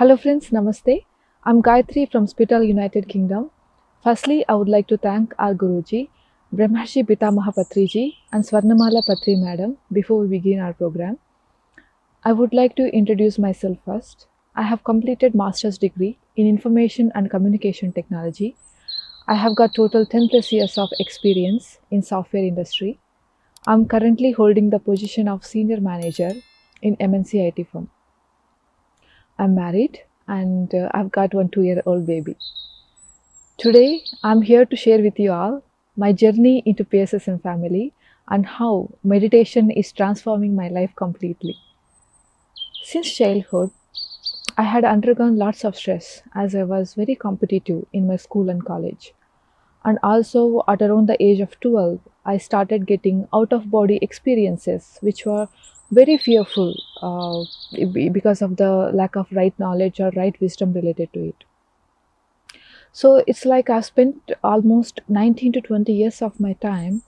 Hello friends, Namaste. I'm Gayatri from Spital, United Kingdom. Firstly, I would like to thank our Guruji, Brahmarshi Pitamaha Patriji and Swarnamala Patri Madam before we begin our program. I would like to introduce myself first. I have completed master's degree in Information and Communication Technology. I have got total 10 plus years of experience in software industry. I'm currently holding the position of senior manager in MNC IT firm. I'm married and I've got one 2-year-old baby. Today, I'm here to share with you all my journey into PSS and family and how meditation is transforming my life completely. Since childhood, I had undergone lots of stress as I was very competitive in my school and college. And also, at around the age of 12, I started getting out of body experiences which were very fearful because of the lack of right knowledge or right wisdom related to it. So it's like I've spent almost 19 to 20 years of my time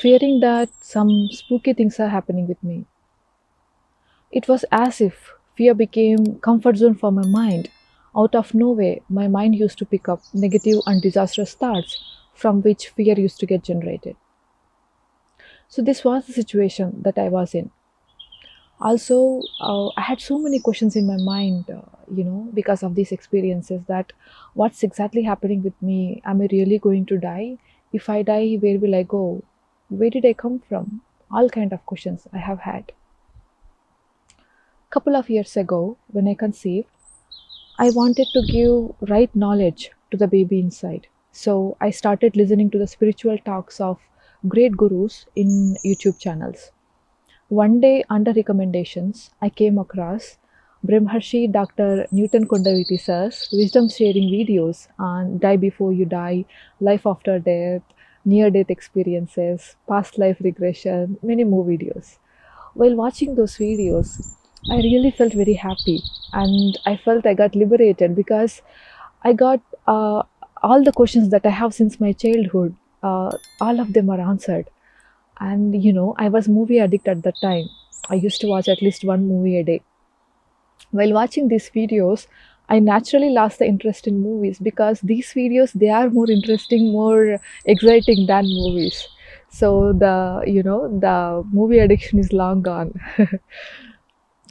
fearing that some spooky things are happening with me. It was as if fear became comfort zone for my mind. Out of nowhere, my mind used to pick up negative and disastrous thoughts from which fear used to get generated. So this was the situation that I was in. Also, I had so many questions in my mind, because of these experiences that what's exactly happening with me? Am I really going to die? If I die, where will I go? Where did I come from? All kind of questions I have had. Couple of years ago, when I conceived, I wanted to give right knowledge to the baby inside. So I started listening to the spiritual talks of great gurus in YouTube channels. One day, under recommendations, I came across Brahmarshi Dr. Newton Kondaviti sir's wisdom sharing videos on Die Before You Die, Life After Death, Near Death Experiences, Past Life Regression, many more videos. While watching those videos, I really felt very happy and I felt I got liberated because I got all the questions that I have since my childhood, all of them are answered. And I was movie addict at that time. I used to watch at least one movie a day. While watching these videos, I naturally lost the interest in movies because these videos, they are more interesting, more exciting than movies. So the movie addiction is long gone.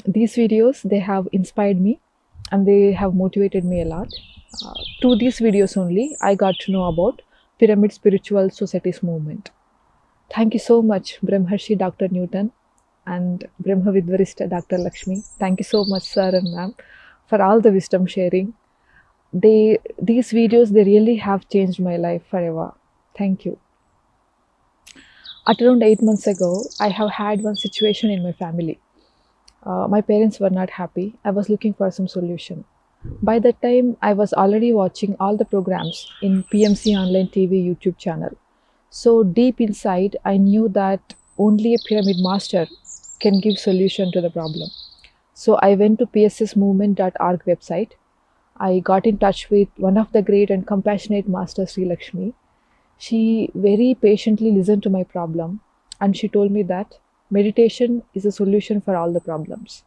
These videos, they have inspired me and they have motivated me a lot. Through these videos only, I got to know about Pyramid Spiritual Societies movement. Thank you so much, Brahmarshi Dr. Newton and Brahma Vidvarista Dr. Lakshmi. Thank you so much, sir and ma'am, for all the wisdom sharing. These videos, they really have changed my life forever. Thank you. At around 8 months ago, I have had one situation in my family. My parents were not happy. I was looking for some solution. By that time, I was already watching all the programs in PMC Online TV YouTube channel. So deep inside, I knew that only a pyramid master can give solution to the problem. So I went to pssmovement.org website. I got in touch with one of the great and compassionate master, Sri Lakshmi. She very patiently listened to my problem and she told me that meditation is a solution for all the problems.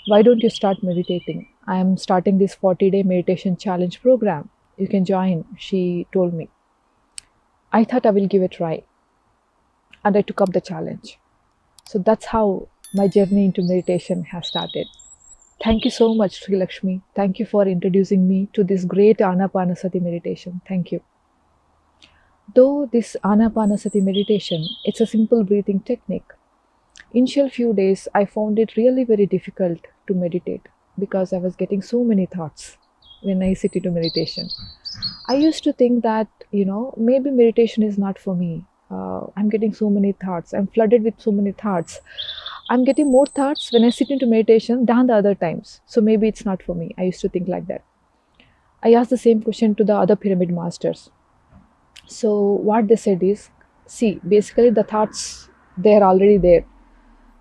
Why don't you start meditating? I am starting this 40-day meditation challenge program. You can join, she told me. I thought I will give it a try and I took up the challenge. So that's how my journey into meditation has started. Thank you so much, Sri Lakshmi. Thank you for introducing me to this great Anapanasati meditation. Thank you. Though this Anapanasati meditation, it's a simple breathing technique. Initial few days, I found it really very difficult to meditate because I was getting so many thoughts when I sit into meditation. I used to think that, maybe meditation is not for me. I'm getting so many thoughts. I'm flooded with so many thoughts. I'm getting more thoughts when I sit into meditation than the other times. So maybe it's not for me. I used to think like that. I asked the same question to the other pyramid masters. So what they said is, see, basically the thoughts, they're already there.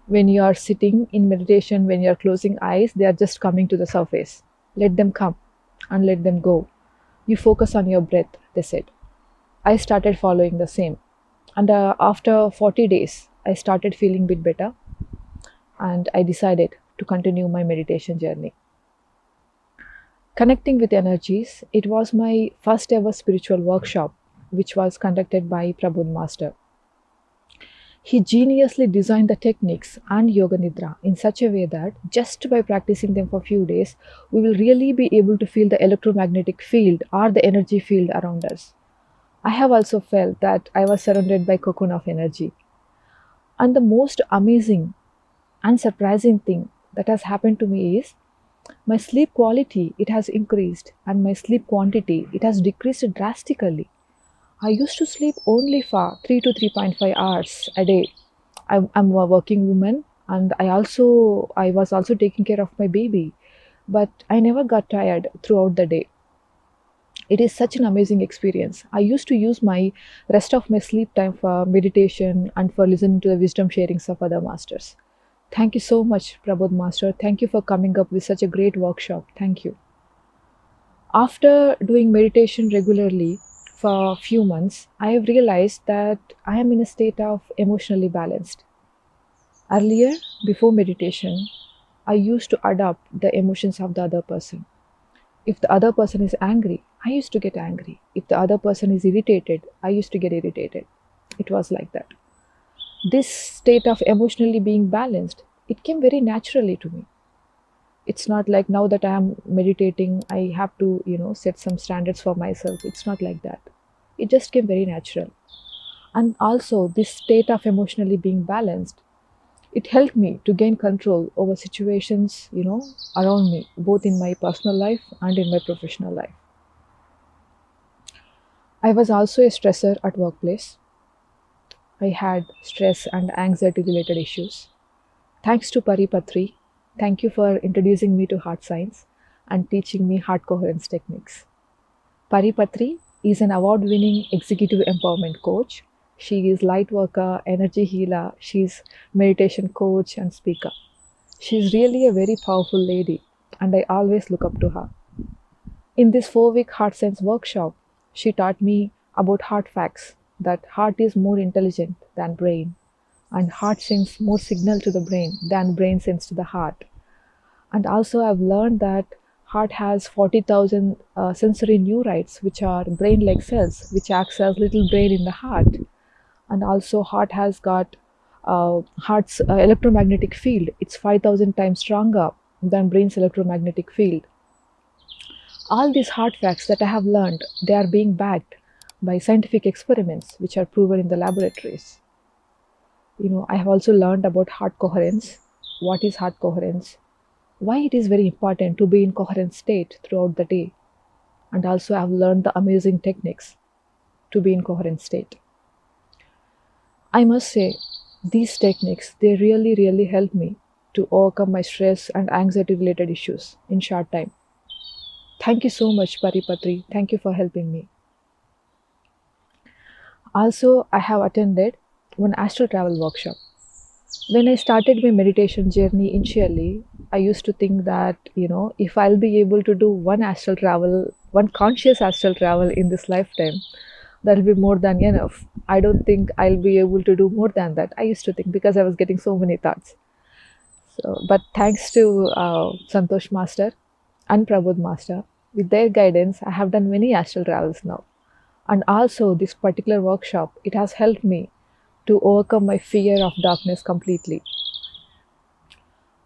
When you are sitting in meditation, when you are closing eyes, they are just coming to the surface. Let them come and let them go. You focus on your breath, they said. I started following the same. And after 40 days, I started feeling a bit better. And I decided to continue my meditation journey. Connecting with energies, it was my first ever spiritual workshop, which was conducted by Prabodh Master. He geniusly designed the techniques and Yoga Nidra in such a way that just by practicing them for a few days, we will really be able to feel the electromagnetic field or the energy field around us. I have also felt that I was surrounded by cocoon of energy. And the most amazing and surprising thing that has happened to me is my sleep quality it has increased and my sleep quantity it has decreased drastically. I used to sleep only for 3 to 3.5 hours a day. I'm a working woman and I was also taking care of my baby, but I never got tired throughout the day. It is such an amazing experience. I used to use my rest of my sleep time for meditation and for listening to the wisdom sharings of other masters. Thank you so much, Prabodh Master. Thank you for coming up with such a great workshop. Thank you. After doing meditation regularly for a few months, I have realized that I am in a state of emotionally balanced. Earlier, before meditation, I used to adopt the emotions of the other person. If the other person is angry, I used to get angry. If the other person is irritated, I used to get irritated. It was like that. This state of emotionally being balanced, it came very naturally to me. It's not like now that I am meditating I have to set some standards for myself. It's not like that. It just came very natural. And also this state of emotionally being balanced, it helped me to gain control over situations around me, both in my personal life and in my professional life. I was also a stressor at workplace. I had stress and anxiety related issues. Thanks to Paripatri, thank you for introducing me to heart science and teaching me heart coherence techniques. Paripatri is an award winning executive empowerment coach. She is light worker, energy healer, she's meditation coach and speaker. She's really a very powerful lady and I always look up to her. In this 4-week heart science workshop, she taught me about heart facts that heart is more intelligent than brain and heart sends more signal to the brain than brain sends to the heart. And also I've learned that heart has 40,000 sensory neurites, which are brain-like cells, which acts as little brain in the heart. And also heart has got heart's electromagnetic field. It's 5,000 times stronger than brain's electromagnetic field. All these heart facts that I have learned, they are being backed by scientific experiments, which are proven in the laboratories. I have also learned about heart coherence. What is heart coherence? Why it is very important to be in coherent state throughout the day. And also I've learned the amazing techniques to be in coherent state. I must say, these techniques, they really help me to overcome my stress and anxiety related issues in short time. Thank you so much, Paripatri. Thank you for helping me. Also, I have attended one astral travel workshop. When I started my meditation journey initially, I used to think that, if I'll be able to do one astral travel, one conscious astral travel in this lifetime, that'll be more than enough. I don't think I'll be able to do more than that. I used to think because I was getting so many thoughts. But thanks to Santosh Master and Prabodh Master, with their guidance, I have done many astral travels now. And also, this particular workshop, it has helped me to overcome my fear of darkness completely.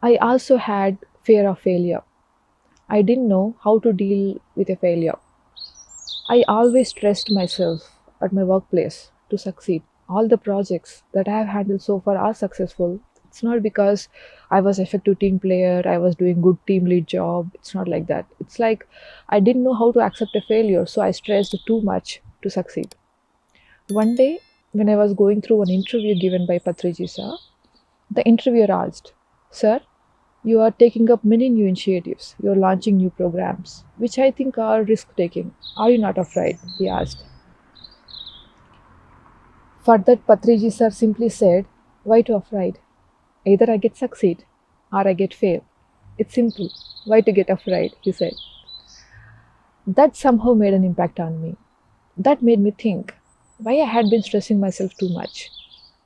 I also had fear of failure. I didn't know how to deal with a failure. I always stressed myself at my workplace to succeed. All the projects that I have handled so far are successful. It's not because I was effective team player, I was doing good team lead job. It's not like that. It's like I didn't know how to accept a failure, so I stressed too much to succeed. One day, when I was going through an interview given by Patriji sir, the interviewer asked, "Sir, you are taking up many new initiatives. You are launching new programs, which I think are risk taking. Are you not afraid?" he asked. For that, Patriji sir simply said, "Why to afraid? Either I get succeed or I get fail. It's simple. Why to get afraid?" he said. That somehow made an impact on me. That made me think why I had been stressing myself too much.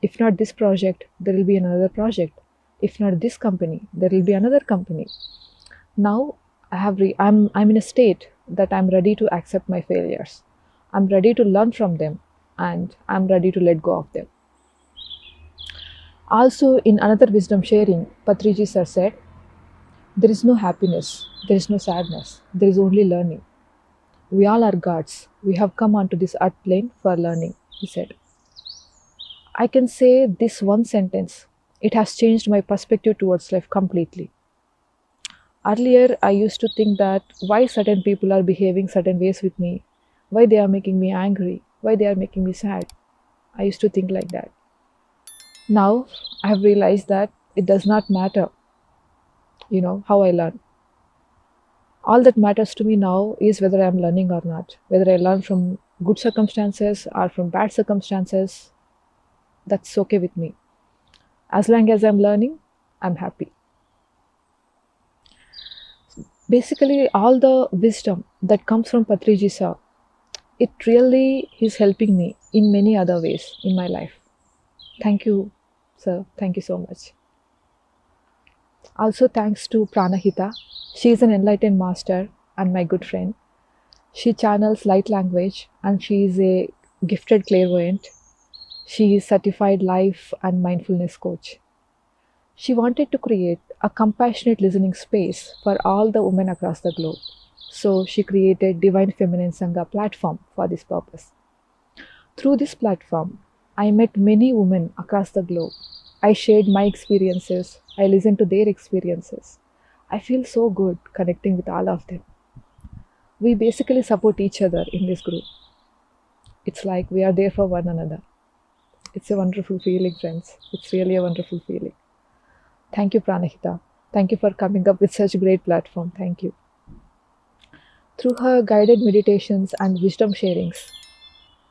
If not this project, there will be another project. If not this company, there will be another company. Now I'm in a state that I'm ready to accept my failures. I'm ready to learn from them, and I'm ready to let go of them. Also, in another wisdom sharing, Patriji sir said, there is no happiness, there is no sadness, there is only learning. We all are gods. We have come onto this earth plane for learning, he said. I can say this one sentence. It has changed my perspective towards life completely. Earlier, I used to think that why certain people are behaving certain ways with me, why they are making me angry, why they are making me sad. I used to think like that. Now, I have realized that it does not matter, how I learn. All that matters to me now is whether I'm learning or not, whether I learn from good circumstances or from bad circumstances. That's okay with me. As long as I'm learning, I'm happy. Basically, all the wisdom that comes from Patriji sir, it really is helping me in many other ways in my life. Thank you, sir. Thank you so much. Also, thanks to Pranahita. She is an enlightened master and my good friend. She channels light language and she is a gifted clairvoyant. She is certified life and mindfulness coach. She wanted to create a compassionate listening space for all the women across the globe. So she created Divine Feminine Sangha platform for this purpose. Through this platform, I met many women across the globe. I shared my experiences. I listened to their experiences. I feel so good connecting with all of them. We basically support each other in this group. It's like we are there for one another. It's a wonderful feeling, friends. It's really a wonderful feeling. Thank you, Pranahita. Thank you for coming up with such a great platform. Thank you. Through her guided meditations and wisdom sharings,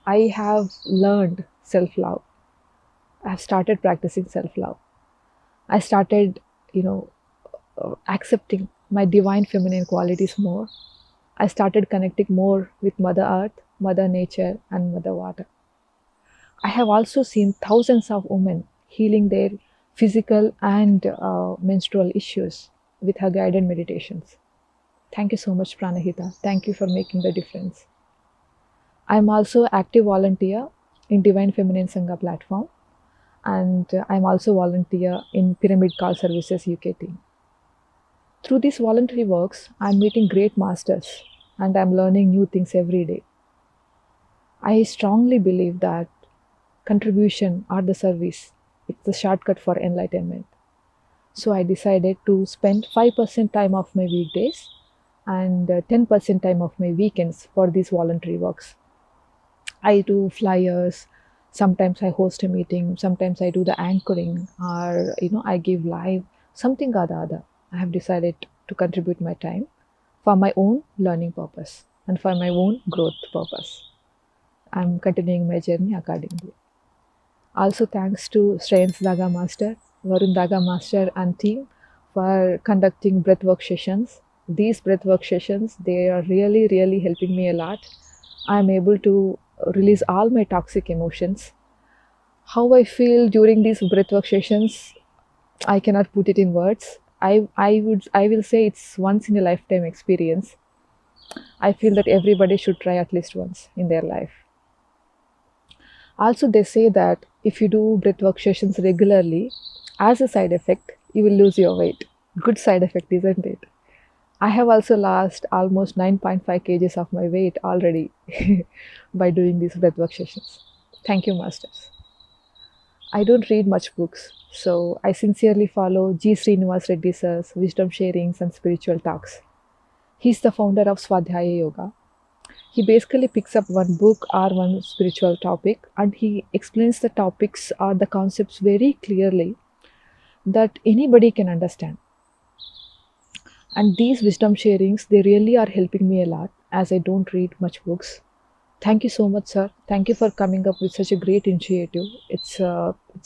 I have learned self love. I have started practicing self love. I started, accepting my divine feminine qualities more. I started connecting more with Mother Earth, Mother Nature, and Mother Water. I have also seen thousands of women healing their physical and menstrual issues with her guided meditations. Thank you so much, Pranahita. Thank you for making the difference. I'm also active volunteer in Divine Feminine Sangha platform, and I'm also volunteer in Pyramid Call Services UK team. Through these voluntary works, I'm meeting great masters and I'm learning new things every day. I strongly believe that contribution or the service, it's the shortcut for enlightenment. So I decided to spend 5% time of my weekdays and 10% time of my weekends for these voluntary works. I do flyers, sometimes I host a meeting, sometimes I do the anchoring, or I give live, something or the other. I have decided to contribute my time for my own learning purpose and for my own growth purpose. I'm continuing my journey accordingly. Also, thanks to Shreyans Daga Master, Varun Daga Master, and team for conducting breathwork sessions. These breathwork sessions, they are really, really helping me a lot. I'm able to release all my toxic emotions. How I feel during these breathwork sessions, I cannot put it in words. I will say it's once in a lifetime experience. I feel that everybody should try at least once in their life. Also, they say that if you do breathwork sessions regularly, as a side effect, you will lose your weight. Good side effect, isn't it? I have also lost almost 9.5 kgs of my weight already by doing these breathwork sessions. Thank you, masters. I don't read much books, so I sincerely follow G. Srinivas Reddy sir's wisdom sharings and spiritual talks. He's the founder of Swadhyaya Yoga. He basically picks up one book or one spiritual topic and he explains the topics or the concepts very clearly that anybody can understand. And these wisdom sharings, they really are helping me a lot as I don't read much books. Thank you so much, sir. Thank you for coming up with such a great initiative. It's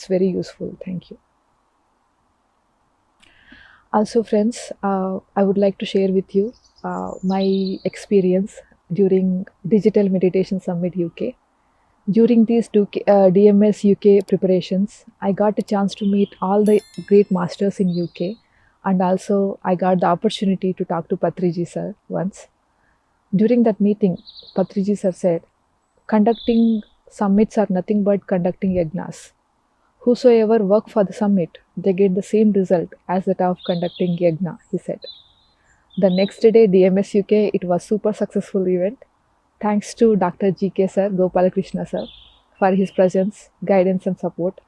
very useful. Thank you. Also, friends, I would like to share with you my experience during Digital Meditation Summit UK. During these DMS UK preparations, I got a chance to meet all the great masters in UK And also, I got the opportunity to talk to Patriji sir once. During that meeting, Patriji sir said, conducting summits are nothing but conducting yagnas. Whosoever work for the summit, they get the same result as that of conducting yagna, he said. The next day, DMS UK, it was super successful event. Thanks to Dr. GK sir, Gopalakrishna sir, for his presence, guidance and support.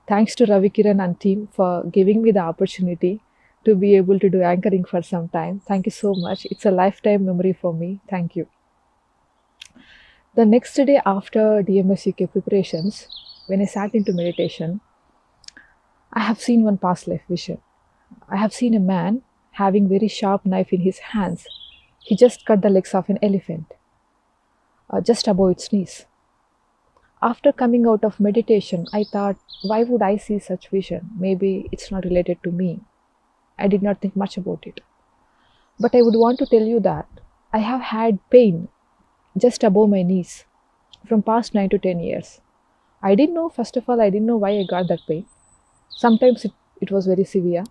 Thanks to Ravi Kiran and team for giving me the opportunity to be able to do anchoring for some time. Thank you so much. It's a lifetime memory for me. Thank you. The next day after DMS UK preparations, when I sat into meditation, I have seen one past life vision. I have seen a man having very sharp knife in his hands. He just cut the legs of an elephant, just above its knees. After coming out of meditation, I thought, why would I see such vision? Maybe it's not related to me. I did not think much about it. But I would want to tell you that I have had pain just above my knees from past 9 to 10 years. I didn't know, first of all, I didn't know why I got that pain. Sometimes it was very severe.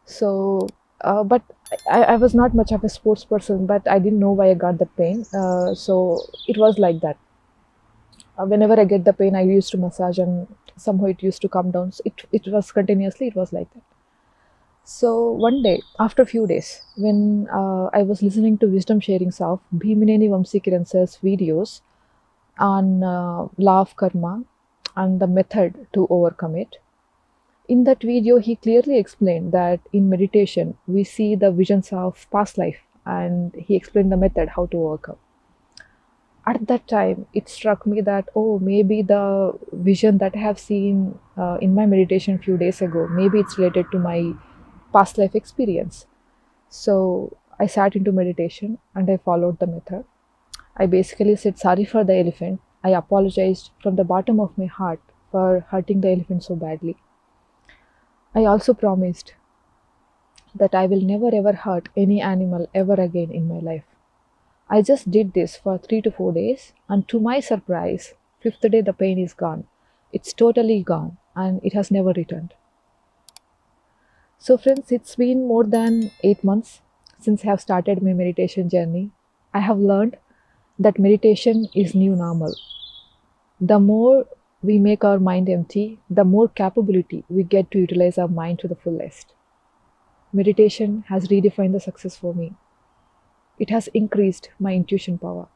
So, but I was not much of a sports person, but I didn't know why I got that pain. So it was like that. Whenever I get the pain, I used to massage and somehow it used to come down. So it was continuously, it was like that. So one day, after a few days, when I was listening to wisdom sharings of Bhimineni Vamsikiran sir's videos on law of karma and the method to overcome it, in that video, he clearly explained that in meditation, we see the visions of past life and he explained the method how to overcome. At that time, it struck me that, oh, maybe the vision that I have seen in my meditation a few days ago, maybe it's related to my past life experience. So I sat into meditation and I followed the method. I basically said sorry for the elephant. I apologized from the bottom of my heart for hurting the elephant so badly. I also promised that I will never ever hurt any animal ever again in my life. I just did this for 3 to 4 days, and to my surprise, fifth day the pain is gone. It's totally gone and it has never returned. So, friends, it's been more than 8 months since I have started my meditation journey. I have learned that meditation is new normal. The more we make our mind empty, the more capability we get to utilize our mind to the fullest. Meditation has redefined the success for me. It has increased my intuition power.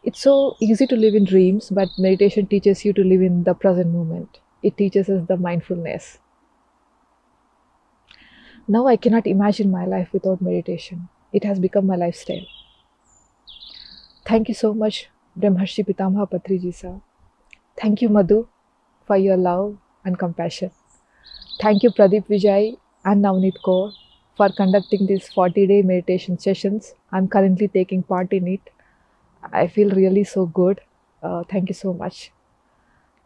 It's so easy to live in dreams, but meditation teaches you to live in the present moment. It teaches us the mindfulness. Now I cannot imagine my life without meditation. It has become my lifestyle. Thank you so much, Brahmarshi Pitamaha Patriji sir. Thank you, Madhu, for your love and compassion. Thank you, Pradeep Vijay and Navneet Kaur, for conducting these 40-day meditation sessions. I'm currently taking part in it. I feel really so good. Thank you so much.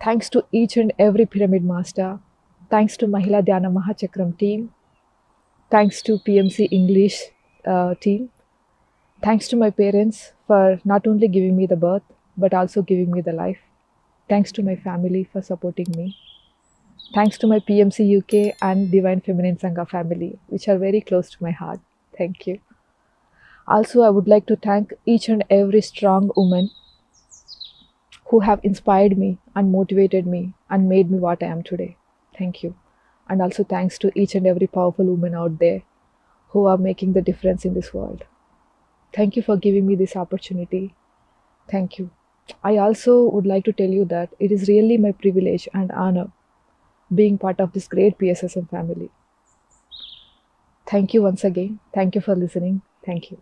Thanks to each and every Pyramid Master. Thanks to Mahila Dhyana Mahachakram team. Thanks to PMC English team. Thanks to my parents for not only giving me the birth, but also giving me the life. Thanks to my family for supporting me. Thanks to my PMC UK and Divine Feminine Sangha family, which are very close to my heart. Thank you. Also, I would like to thank each and every strong woman who have inspired me and motivated me and made me what I am today. Thank you. And also thanks to each and every powerful woman out there who are making the difference in this world. Thank you for giving me this opportunity. Thank you. I also would like to tell you that it is really my privilege and honor being part of this great PSSM family. Thank you once again. Thank you for listening. Thank you.